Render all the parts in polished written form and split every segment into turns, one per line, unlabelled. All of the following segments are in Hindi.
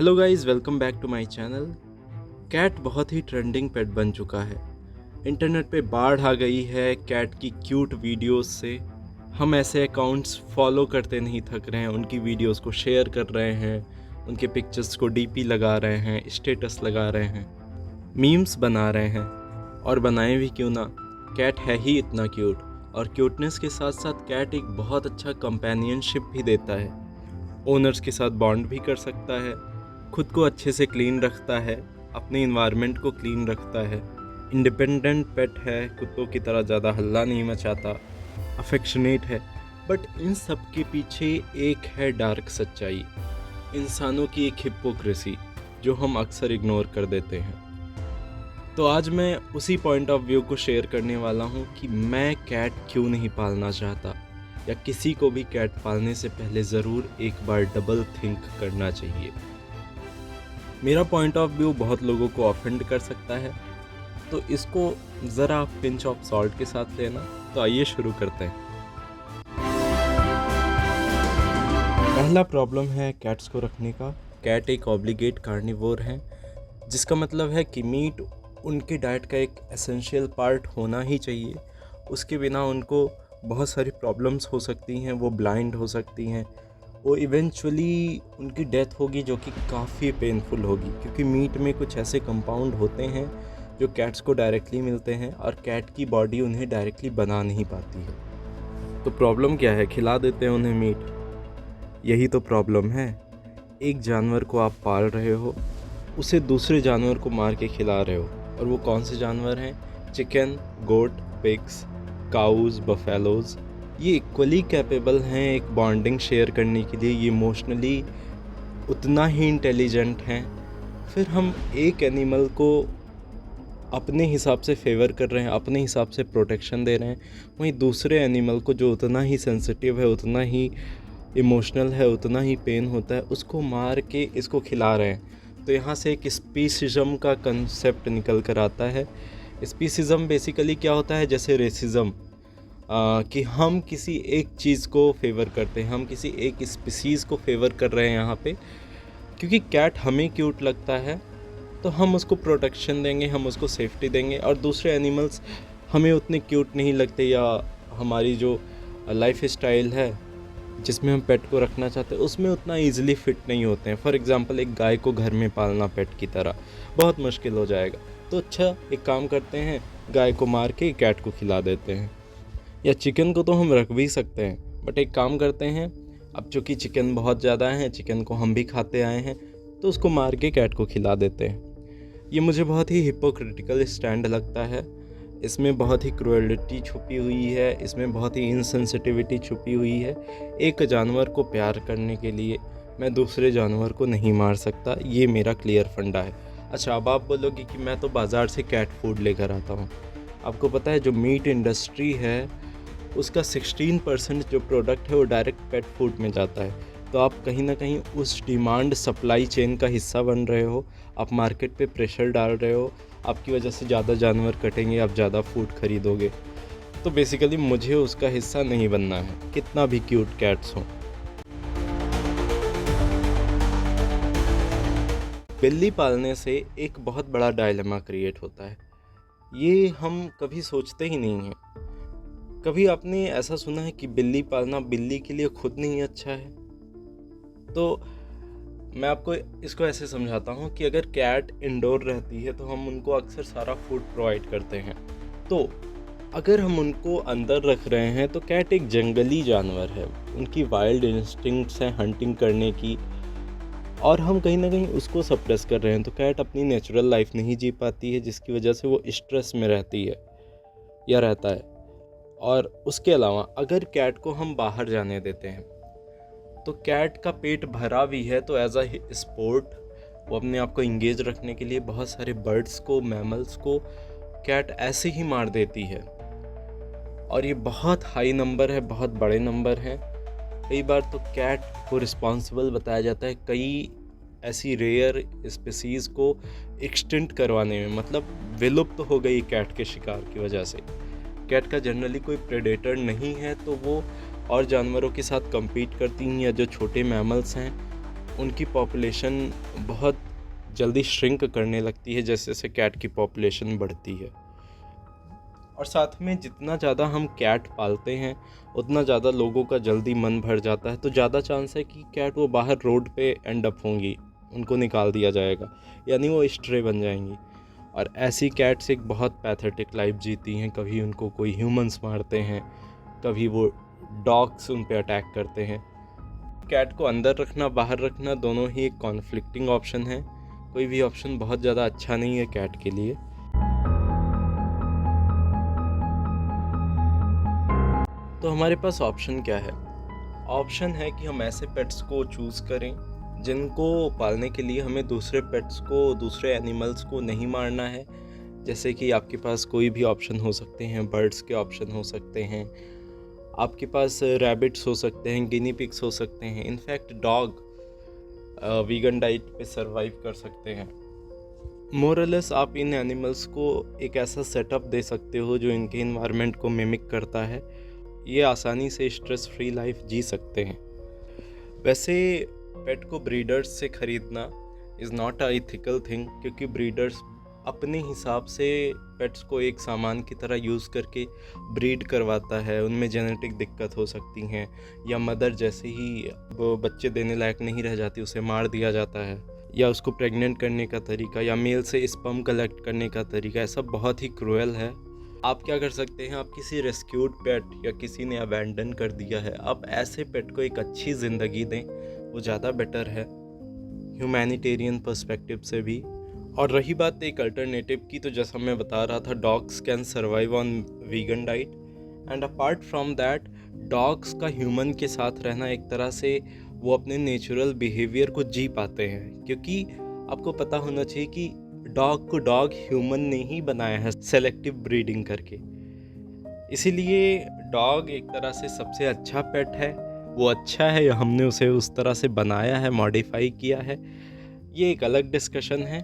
Hello guys, welcome back to my channel. Cat बहुत ही ट्रेंडिंग पेट बन चुका है। इंटरनेट पे बाढ़ आ गई है कैट की क्यूट वीडियोस से। हम ऐसे अकाउंट्स फॉलो करते नहीं थक रहे हैं, उनकी वीडियोस को शेयर कर रहे हैं, उनके पिक्चर्स को डीपी लगा रहे हैं, स्टेटस लगा रहे हैं, मीम्स बना रहे हैं। और बनाएं भी क्यों ना, कैट है ही इतना क्यूट। और क्यूटनेस के साथ साथ कैट एक बहुत अच्छा कंपेनियनशिप भी देता है। ओनर्स के साथ बॉन्ड भी कर सकता है, खुद को अच्छे से क्लीन रखता है, अपने इन्वायरमेंट को क्लीन रखता है, इंडिपेंडेंट पेट है, कुत्तों की तरह ज़्यादा हल्ला नहीं मचाता, अफेक्शनेट है। बट इन सब के पीछे एक है डार्क सच्चाई, इंसानों की एक हिपोक्रेसी जो हम अक्सर इग्नोर कर देते हैं। तो आज मैं उसी पॉइंट ऑफ व्यू को शेयर करने वाला हूँ कि मैं कैट क्यों नहीं पालना चाहता, या किसी को भी कैट पालने से पहले ज़रूर एक बार डबल थिंक करना चाहिए। मेरा पॉइंट ऑफ व्यू बहुत लोगों को ऑफेंड कर सकता है, तो इसको ज़रा पिंच ऑफ सॉल्ट के साथ लेना। तो आइए शुरू करते हैं। पहला प्रॉब्लम है कैट्स को रखने का। कैट एक ऑब्लिगेट कार्निवोर है, जिसका मतलब है कि मीट उनकी डाइट का एक एसेंशियल पार्ट होना ही चाहिए। उसके बिना उनको बहुत सारी प्रॉब्लम्स हो सकती हैं, वो ब्लाइंड हो सकती हैं, वो इवेंचुअली उनकी डेथ होगी जो कि काफ़ी पेनफुल होगी, क्योंकि मीट में कुछ ऐसे कंपाउंड होते हैं जो कैट्स को डायरेक्टली मिलते हैं और कैट की बॉडी उन्हें डायरेक्टली बना नहीं पाती है। तो प्रॉब्लम क्या है, खिला देते हैं उन्हें मीट, यही तो प्रॉब्लम है। एक जानवर को आप पाल रहे हो, उसे दूसरे जानवर को मार के खिला रहे हो, और वो कौन से जानवर हैं? चिकन, गोट, पिग्स, काउज, बफेलोज। ये इक्वली कैपेबल हैं एक बॉन्डिंग शेयर करने के लिए, ये इमोशनली उतना ही इंटेलिजेंट हैं। फिर हम एक एनिमल को अपने हिसाब से फेवर कर रहे हैं, अपने हिसाब से प्रोटेक्शन दे रहे हैं, वहीं दूसरे एनिमल को जो उतना ही सेंसिटिव है, उतना ही इमोशनल है, उतना ही पेन होता है, उसको मार के इसको खिला रहे हैं। तो यहाँ से एक स्पीसिज्म का कंसेप्ट निकल कर आता है। स्पीसिज्म बेसिकली क्या होता है? जैसे रेसिज्म, कि हम किसी एक चीज़ को फेवर करते हैं, हम किसी एक स्पीसीज़ को फेवर कर रहे हैं यहाँ पे। क्योंकि कैट हमें क्यूट लगता है तो हम उसको प्रोटेक्शन देंगे, हम उसको सेफ्टी देंगे, और दूसरे एनिमल्स हमें उतने क्यूट नहीं लगते, या हमारी जो लाइफ स्टाइल है जिसमें हम पेट को रखना चाहते हैं उसमें उतना ईजिली फिट नहीं होते हैं। फॉर एग्ज़ाम्पल, एक गाय को घर में पालना पेट की तरह बहुत मुश्किल हो जाएगा। तो अच्छा, एक काम करते हैं, गाय को मार के कैट को खिला देते हैं। या चिकन को तो हम रख भी सकते हैं, बट एक काम करते हैं, अब चूँकि चिकन बहुत ज़्यादा है, चिकन को हम भी खाते आए हैं, तो उसको मार के कैट को खिला देते हैं। ये मुझे बहुत ही हिपोक्रिटिकल स्टैंड लगता है। इसमें बहुत ही क्रूएलिटी छुपी हुई है, इसमें बहुत ही इनसेंसिटिविटी छुपी हुई है। एक जानवर को प्यार करने के लिए मैं दूसरे जानवर को नहीं मार सकता, ये मेरा क्लियर फंडा है। अच्छा, अब आप बोलोगे कि मैं तो बाज़ार से कैट फूड लेकर आता हूँ। आपको पता है जो मीट इंडस्ट्री है उसका 16% जो प्रोडक्ट है वो डायरेक्ट पेट फूड में जाता है। तो आप कहीं ना कहीं उस डिमांड सप्लाई चेन का हिस्सा बन रहे हो, आप मार्केट पे प्रेशर डाल रहे हो, आपकी वजह से ज़्यादा जानवर कटेंगे, आप ज़्यादा फूड खरीदोगे। तो बेसिकली मुझे उसका हिस्सा नहीं बनना है, कितना भी क्यूट कैट्स हों। बिल्ली पालने से एक बहुत बड़ा डायलेमा क्रिएट होता है, ये हम कभी सोचते ही नहीं हैं। कभी आपने ऐसा सुना है कि बिल्ली पालना बिल्ली के लिए खुद नहीं अच्छा है? तो मैं आपको इसको ऐसे समझाता हूँ कि अगर कैट इंडोर रहती है तो हम उनको अक्सर सारा फूड प्रोवाइड करते हैं। तो अगर हम उनको अंदर रख रहे हैं तो कैट एक जंगली जानवर है, उनकी वाइल्ड इंस्टिंक्ट्स हैं हंटिंग करने की, और हम कहीं ना कहीं उसको सप्रेस कर रहे हैं। तो कैट अपनी नेचुरल लाइफ नहीं जी पाती है, जिसकी वजह से वो स्ट्रेस में रहती है या रहता है। और उसके अलावा अगर कैट को हम बाहर जाने देते हैं तो कैट का पेट भरा भी है, तो एज अ स्पोर्ट वो अपने आप को इंगेज रखने के लिए बहुत सारे बर्ड्स को, मैमल्स को कैट ऐसे ही मार देती है। और ये बहुत हाई नंबर है, बहुत बड़े नंबर हैं। कई बार तो कैट को रिस्पॉन्सिबल बताया जाता है कई ऐसी रेयर स्पीसीज़ को एक्सटिंक्ट करवाने में, मतलब विलुप्त तो हो गई कैट के शिकार की वजह से। कैट का जनरली कोई प्रेडेटर नहीं है, तो वो और जानवरों के साथ compete करती हैं, या जो छोटे मैमल्स हैं उनकी पॉपुलेशन बहुत जल्दी श्रिंक करने लगती है जैसे जैसे कैट की पॉपुलेशन बढ़ती है। और साथ में जितना ज़्यादा हम कैट पालते हैं उतना ज़्यादा लोगों का जल्दी मन भर जाता है, तो ज़्यादा चांस है कि कैट वो बाहर रोड पे एंड अप होंगी, उनको निकाल दिया जाएगा, यानी वो स्ट्रे बन जाएंगी। और ऐसी कैट्स एक बहुत पैथेटिक लाइफ जीती हैं। कभी उनको कोई ह्यूमंस मारते हैं, कभी वो डॉग्स उन पे अटैक करते हैं। कैट को अंदर रखना बाहर रखना दोनों ही एक कॉन्फ्लिक्टिंग ऑप्शन है। कोई भी ऑप्शन बहुत ज़्यादा अच्छा नहीं है कैट के लिए। तो हमारे पास ऑप्शन क्या है? ऑप्शन है कि हम ऐसे पेट्स को चूज़ करें जिनको पालने के लिए हमें दूसरे पेट्स को, दूसरे एनिमल्स को नहीं मारना है। जैसे कि आपके पास कोई भी ऑप्शन हो सकते हैं, बर्ड्स के ऑप्शन हो सकते हैं, आपके पास रैबिट्स हो सकते हैं, गिनी पिग्स हो सकते हैं, इनफैक्ट डॉग वीगन डाइट पे सरवाइव कर सकते हैं। मोरलेस आप इन एनिमल्स को एक ऐसा सेटअप दे सकते हो जो इनके इन्वायरमेंट को मिमिक करता है। ये आसानी से स्ट्रेस फ्री लाइफ जी सकते हैं। वैसे पेट को ब्रीडर्स से ख़रीदना is not a ethical thing, क्योंकि ब्रीडर्स अपने हिसाब से पेट्स को एक सामान की तरह यूज़ करके ब्रीड करवाता है। उनमें जेनेटिक दिक्कत हो सकती हैं, या मदर जैसे ही वो बच्चे देने लायक नहीं रह जाती उसे मार दिया जाता है, या उसको प्रेग्नेंट करने का तरीका या मेल से स्पर्म कलेक्ट करने का तरीका ऐसा बहुत ही क्रूएल है। आप क्या कर सकते हैं? आप किसी रेस्क्यूड पेट या किसी ने अबैंडन कर दिया है, आप ऐसे पेट को एक अच्छी ज़िंदगी दें, वो ज़्यादा बेटर है ह्यूमैनिटेरियन पर्सपेक्टिव से भी। और रही बात एक अल्टरनेटिव की, तो जैसा मैं बता रहा था, dogs can survive on vegan diet, and apart from that dogs का ह्यूमन के साथ रहना एक तरह से वो अपने नेचुरल बिहेवियर को जी पाते हैं। क्योंकि आपको पता होना चाहिए कि डॉग को डॉग ह्यूमन ने ही बनाया है सेलेक्टिव ब्रीडिंग करके। इसीलिए डॉग एक तरह से सबसे अच्छा पेट है। वो अच्छा है या हमने उसे उस तरह से बनाया है, मॉडिफाई किया है, ये एक अलग डिस्कशन है।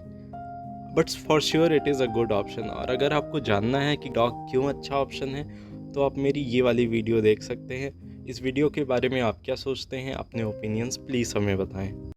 But for sure it is a good option. और अगर आपको जानना है कि डॉग क्यों अच्छा ऑप्शन है, तो आप मेरी ये वाली वीडियो देख सकते हैं। इस वीडियो के बारे में आप क्या सोचते हैं? अपने ओपिनियंस प्लीज़ हमें बताएं।